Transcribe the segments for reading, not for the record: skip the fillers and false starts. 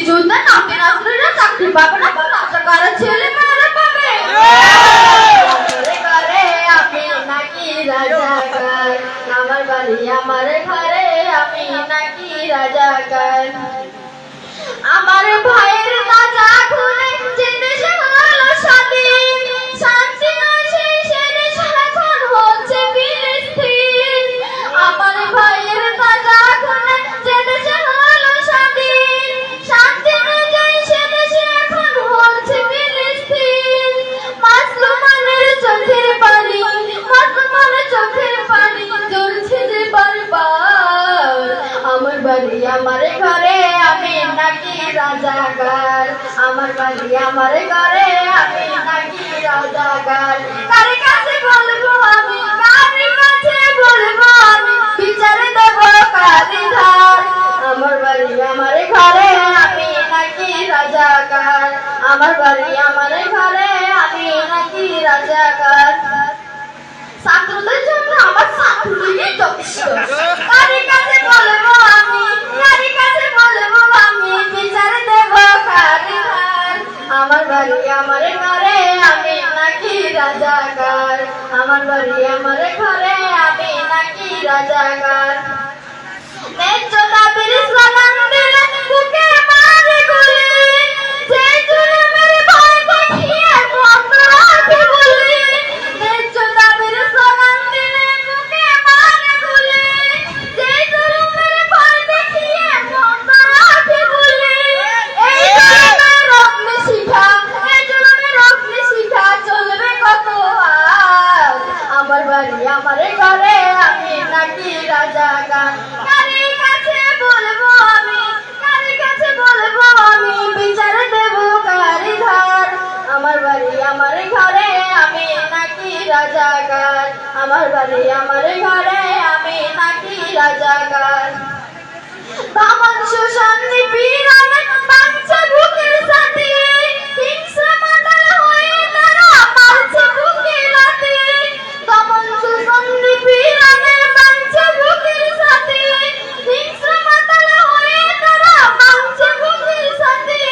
মুক্তিযোদ্ধা নাতি নাতনিরা চাকরি পাবে না, রাজাকারের ছেলে মেয়েরা পাবে। আমি নাকি রাজাকার, আমার বাড়ি আমার ঘরে, আমি নাকি রাজাকার। আমার ভাইয়ের তাজা খুনে যে দেশে হলো স্বাধীন, শান্তি আসে সে দেশে এখন হচ্ছে ফিলিস্তিন। আমার ভাইয়ের তাজা খুনে যে দেশে হলো স্বাধীন, শান্তি অনুযায়ী সে দেশে এখন হচ্ছে ফিলিস্তিন। মাসলুমানের চোখের পানি, মাসলুমানের চোখের পানি জ্বলছে যে বারবার। আমার বাড়ি আমার ঘরে, আমি নাকি রাজাকার, আমার বাড়ি আমার ঘরে, আমি নাকি রাজাকার। কার কাছে বলবো আমি, কার কাছে বলবো আমি, বিচারে দেব কারি ধার। আমার বাড়ি আমার ঘরে, আমি নাকি রাজাকার, আমার বাড়ি আমার ঘরে, আমি নাকি রাজাকার। ছাত্রদের জন্য আমার ছাত্রলীগই যথেষ্ট। কার কাছে বলবো আমি, কার কাছে বলবো আমি, বিচারে দেব কারি ধার। আমার বাড়ি আমার ঘরে, আমি নাকি রাজাকার, আমার বাড়ি আমার ঘরে, আমি নাকি রাজাকার। ন্যায্য দাবির স্লোগান দিলে বুকে মারে গুলি, যে জুলুমের ভয় দেখিয়ে বন্ধ রাখে গুলি। ন্যায্য দাবির স্লোগান দিলে বুকে মারে গুলি, যে জুলুমের ভয় দেখিয়ে বন্ধ রাখে গুলি। এই জুলুমের অগ্নিশিখা, এই জুলুমের অগ্নিশিখা চলবে কত আর। আমার বাড়ি আমার ঘরে, আমি নাকি রাজাকার। কার কাছে বলবো আমি, কার কাছে বলবো আমি, বিচারে দেব কারি ধার। আমার বাড়ি আমার ঘরে, আমি নাকি রাজাকার, আমার বাড়ি আমার ঘরে, আমি নাকি রাজাকার। বামন শোষণ নিপীড়নে বাঁচছে বুকের সাথী, হিংসা মাতাল হয়ে তারা মারছে বুকে লাথি। বামন শোষণ নিপীড়নে বাঁচছে বুকের সাথী, হিংসা মাতাল হয়ে তারা মারছে বুকের সাথী।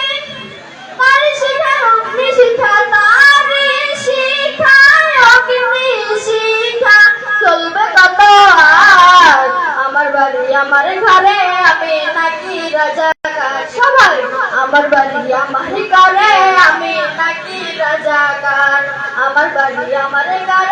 তারি শিখায় অগ্নি শিখা, তারি শিখায় অগ্নি শিখা চলবে কত আর। আমার বাড়ি আমার ঘরে, আমি নাকি রাজাকার। সবাই আমার বাড়ি আমার ঘরে, আমি নাকি রাজাকার, আমার বাড়ি আমার ঘরে।